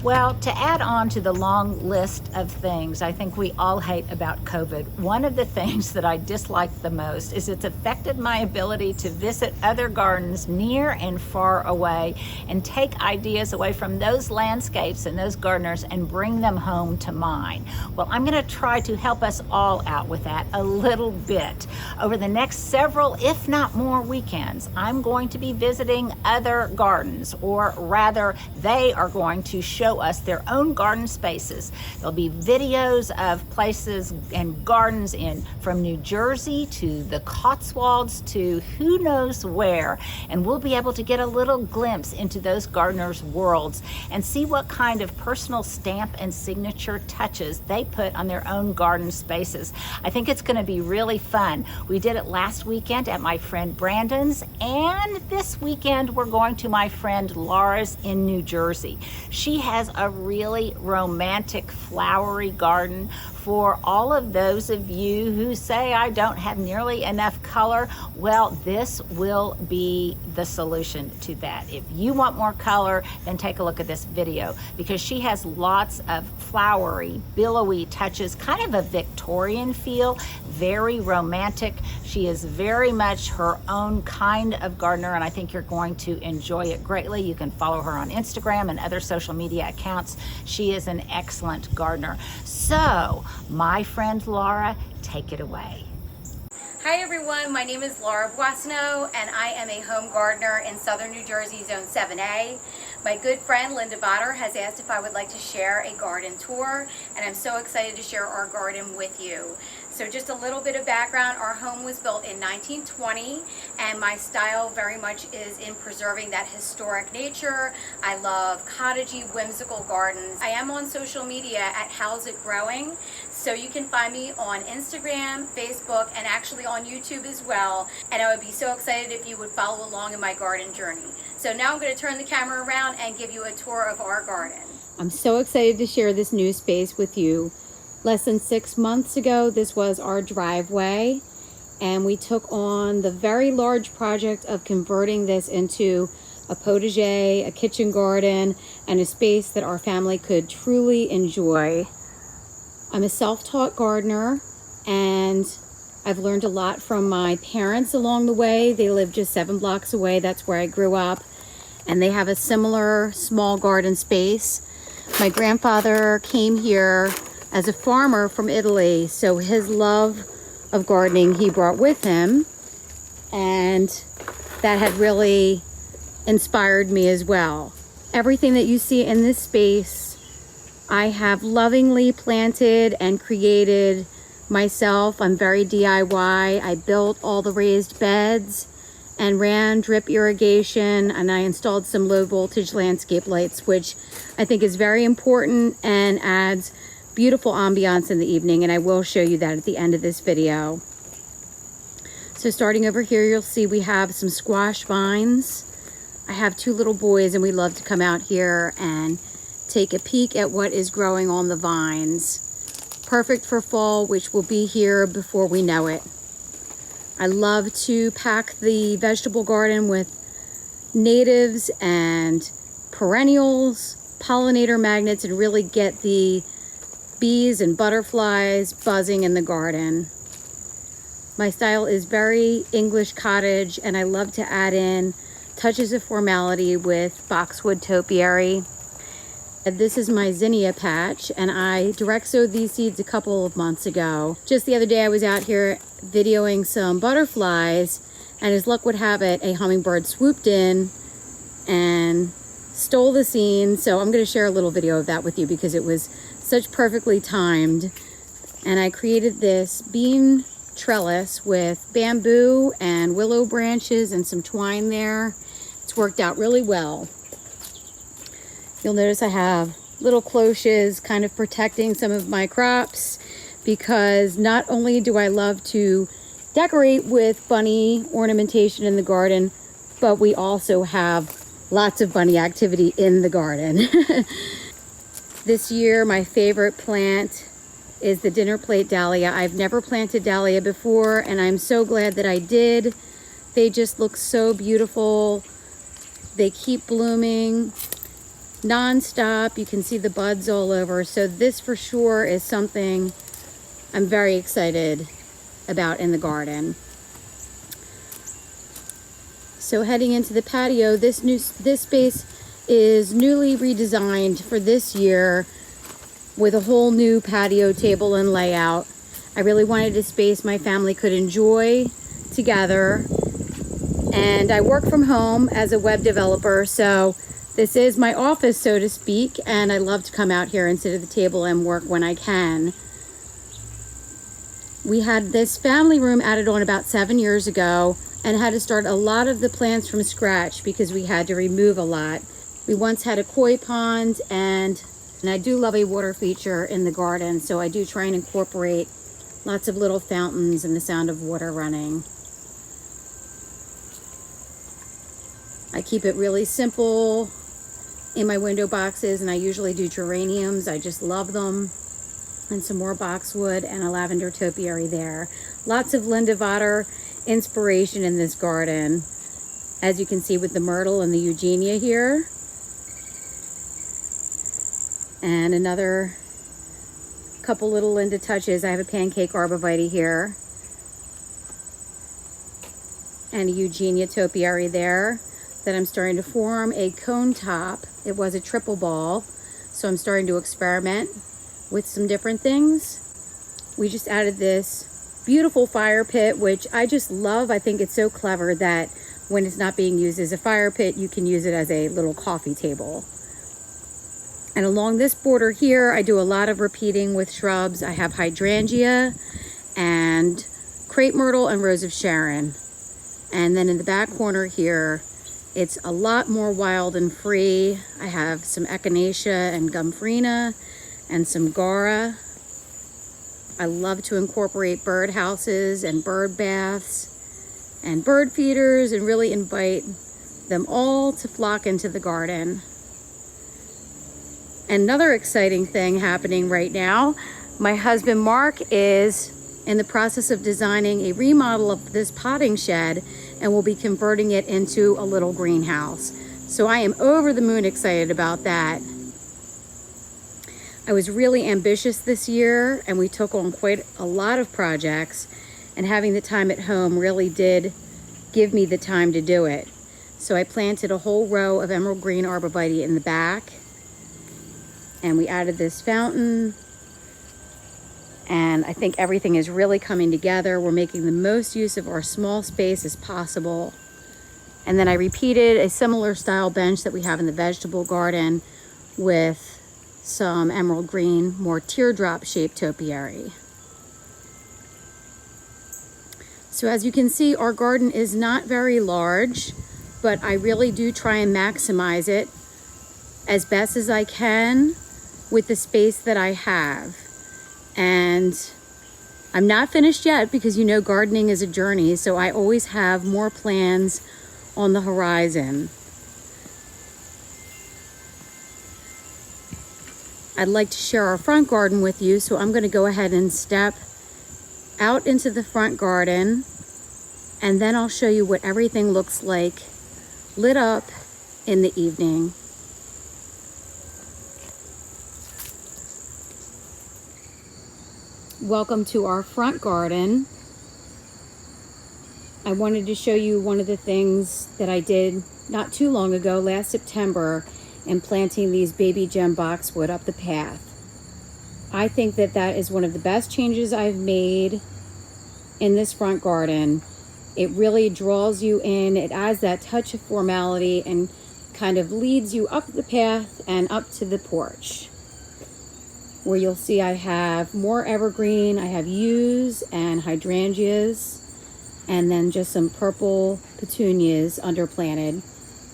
Well, to add on to the long list of things I think we all hate about COVID, one of the things that I dislike the most is it's affected my ability to visit other gardens near and far away and take ideas away from those landscapes and those gardeners and bring them home to mine. Well, I'm going to try to help us all out with that a little bit. Over the next several, if not more weekends, I'm going to be visiting other gardens, or rather, they are going to show us their own garden spaces. There'll be videos of places and gardens from New Jersey to the Cotswolds to who knows where, and we'll be able to get a little glimpse into those gardeners' worlds and see what kind of personal stamp and signature touches they put on their own garden spaces. I think it's going to be really fun. We did it last weekend at my friend Brandon's, and this weekend we're going to my friend Laura's in New Jersey. She has a really romantic flowery garden for all of those of you who say I don't have nearly enough color. Well, this will be the solution to that. If you want more color, then take a look at this video, because she has lots of flowery, billowy touches, kind of a Victorian feel, very romantic. She is very much her own kind of gardener, and I think you're going to enjoy it greatly. You can follow her on Instagram and other social media accounts. She is an excellent gardener. So, my friend Laura, take it away. Hi everyone, my name is Laura Boissonneau and I am a home gardener in southern New Jersey, Zone 7A. My good friend Linda Vater has asked if I would like to share a garden tour, and I'm so excited to share our garden with you. So just a little bit of background, our home was built in 1920 and my style very much is in preserving that historic nature. I love cottagey, whimsical gardens. I am on social media at How's It Growing, so you can find me on Instagram, Facebook, and actually on YouTube as well. And I would be so excited if you would follow along in my garden journey. So now I'm going to turn the camera around and give you a tour of our garden. I'm so excited to share this new space with you. Less than 6 months ago, this was our driveway, and we took on the very large project of converting this into a potager, a kitchen garden, and a space that our family could truly enjoy. I'm a self-taught gardener, and I've learned a lot from my parents along the way. They live just 7 blocks away. That's where I grew up, and they have a similar small garden space. My grandfather came here as a farmer from Italy, so his love of gardening he brought with him, and that had really inspired me as well. Everything that you see in this space I have lovingly planted and created myself. I'm very DIY. I built all the raised beds and ran drip irrigation, and I installed some low voltage landscape lights, which I think is very important and adds beautiful ambiance in the evening, and I will show you that at the end of this video. So starting over here, you'll see we have some squash vines. I have 2 little boys and we love to come out here and take a peek at what is growing on the vines. Perfect for fall, which will be here before we know it. I love to pack the vegetable garden with natives and perennials, pollinator magnets, and really get the bees and butterflies buzzing in the garden. My style is very English cottage, and I love to add in touches of formality with Boxwood topiary. This is my zinnia patch, and I direct sowed these seeds a couple of months ago. Just the other day I was out here videoing some butterflies, and as luck would have it, a hummingbird swooped in and stole the scene. So I'm going to share a little video of that with you because it was such perfectly timed. And I created this bean trellis with bamboo and willow branches and some twine there. It's worked out really well. You'll notice I have little cloches kind of protecting some of my crops, because not only do I love to decorate with bunny ornamentation in the garden, but we also have lots of bunny activity in the garden. This year, my favorite plant is the dinner plate dahlia. I've never planted dahlia before, and I'm so glad that I did. They just look so beautiful. They keep blooming. non-stop. You can see the buds all over. So this for sure is something I'm very excited about in the garden. So heading into the patio, this space is newly redesigned for this year with a whole new patio table and layout. I really wanted a space my family could enjoy together. And I work from home as a web developer, so this is my office, so to speak, and I love to come out here and sit at the table and work when I can. We had this family room added on about 7 years ago and had to start a lot of the plants from scratch because we had to remove a lot. We once had a koi pond, and I do love a water feature in the garden, so I do try and incorporate lots of little fountains and the sound of water running. I keep it really simple in my window boxes, and I usually do geraniums. I just love them. And some more boxwood and a lavender topiary there. Lots of Vater inspiration in this garden, as you can see with the Myrtle and the Eugenia here. And another couple little Linda touches. I have a Pancake Arborvitae here. And a Eugenia Topiary there that I'm starting to form a cone top. It was a triple ball, so I'm starting to experiment with some different things. We just added this beautiful fire pit, which I just love. I think it's so clever that when it's not being used as a fire pit, you can use it as a little coffee table. And along this border here, I do a lot of repeating with shrubs. I have Hydrangea and crepe myrtle and rose of Sharon. And then in the back corner here, it's a lot more wild and free. I have some Echinacea and Gomphrena and some Gaura. I love to incorporate bird houses and bird baths and bird feeders and really invite them all to flock into the garden. Another exciting thing happening right now, my husband Mark is in the process of designing a remodel of this potting shed, and we'll be converting it into a little greenhouse. So I am over the moon excited about that. I was really ambitious this year, and we took on quite a lot of projects, and having the time at home really did give me the time to do it. So I planted a whole row of emerald green arborvitae in the back, and we added this fountain, and I think everything is really coming together. We're making the most use of our small space as possible. And then I repeated a similar style bench that we have in the vegetable garden with some emerald green, more teardrop shaped topiary. So as you can see, our garden is not very large, but I really do try and maximize it as best as I can with the space that I have. And I'm not finished yet because, you know, gardening is a journey, so I always have more plans on the horizon. I'd like to share our front garden with you, so I'm going to go ahead and step out into the front garden, and then I'll show you what everything looks like lit up in the evening. Welcome to our front garden. I wanted to show you one of the things that I did not too long ago, last September, in planting these baby gem boxwood up the path. I think that that is one of the best changes I've made in this front garden. It really draws you in. It adds that touch of formality and kind of leads you up the path and up to the porch, where you'll see I have more evergreen. I have yews and hydrangeas, and then just some purple petunias underplanted.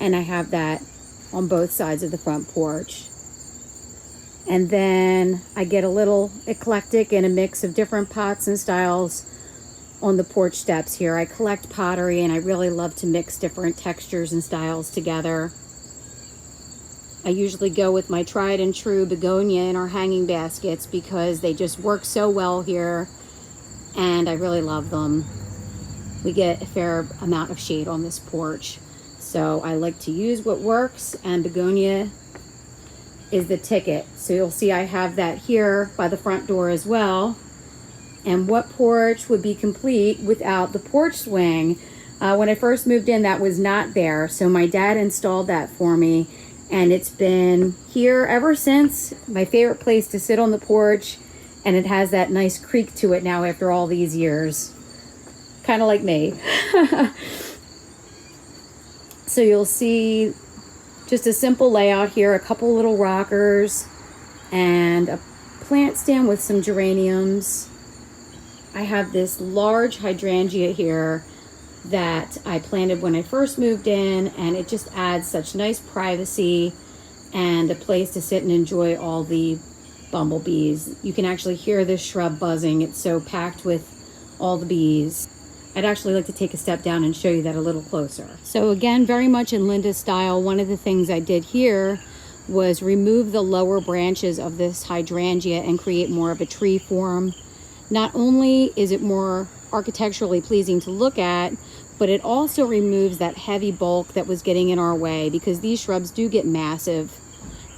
And I have that on both sides of the front porch. And then I get a little eclectic in a mix of different pots and styles on the porch steps here. I collect pottery, and I really love to mix different textures and styles together. I usually go with my tried and true Begonia in our hanging baskets because they just work so well here, and I really love them. We get a fair amount of shade on this porch, so I like to use what works, and Begonia is the ticket. So you'll see I have that here by the front door as well. And what porch would be complete without the porch swing? When I first moved in, that was not there. So my dad installed that for me, and it's been here ever since. My favorite place to sit on the porch, and it has that nice creak to it now after all these years. Kind of like me. So you'll see just a simple layout here, a couple little rockers, and a plant stand with some geraniums. I have this large hydrangea here that I planted when I first moved in, and it just adds such nice privacy and a place to sit and enjoy all the bumblebees. You can actually hear this shrub buzzing. It's so packed with all the bees. I'd actually like to take a step down and show you that a little closer. So again, very much in Linda's style, one of the things I did here was remove the lower branches of this hydrangea and create more of a tree form. Not only is it more architecturally pleasing to look at, but it also removes that heavy bulk that was getting in our way, because these shrubs do get massive.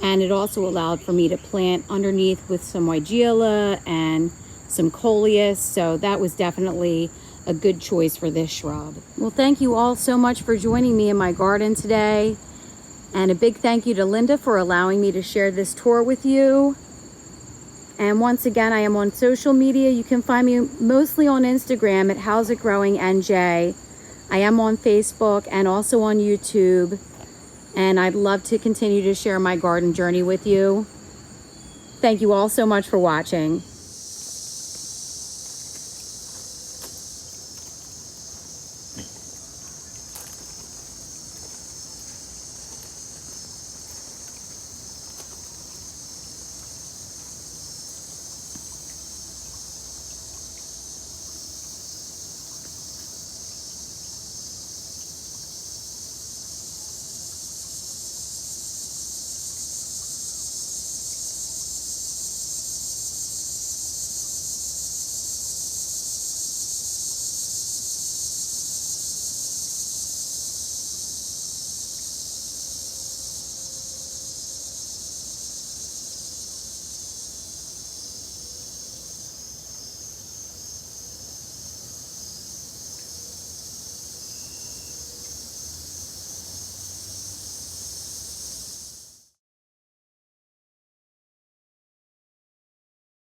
And it also allowed for me to plant underneath with some Weigela and some coleus. So that was definitely a good choice for this shrub. Well, thank you all so much for joining me in my garden today. And a big thank you to Linda for allowing me to share this tour with you. And once again, I am on social media. You can find me mostly on Instagram at How's It Growing NJ. I am on Facebook and also on YouTube. And I'd love to continue to share my garden journey with you. Thank you all so much for watching.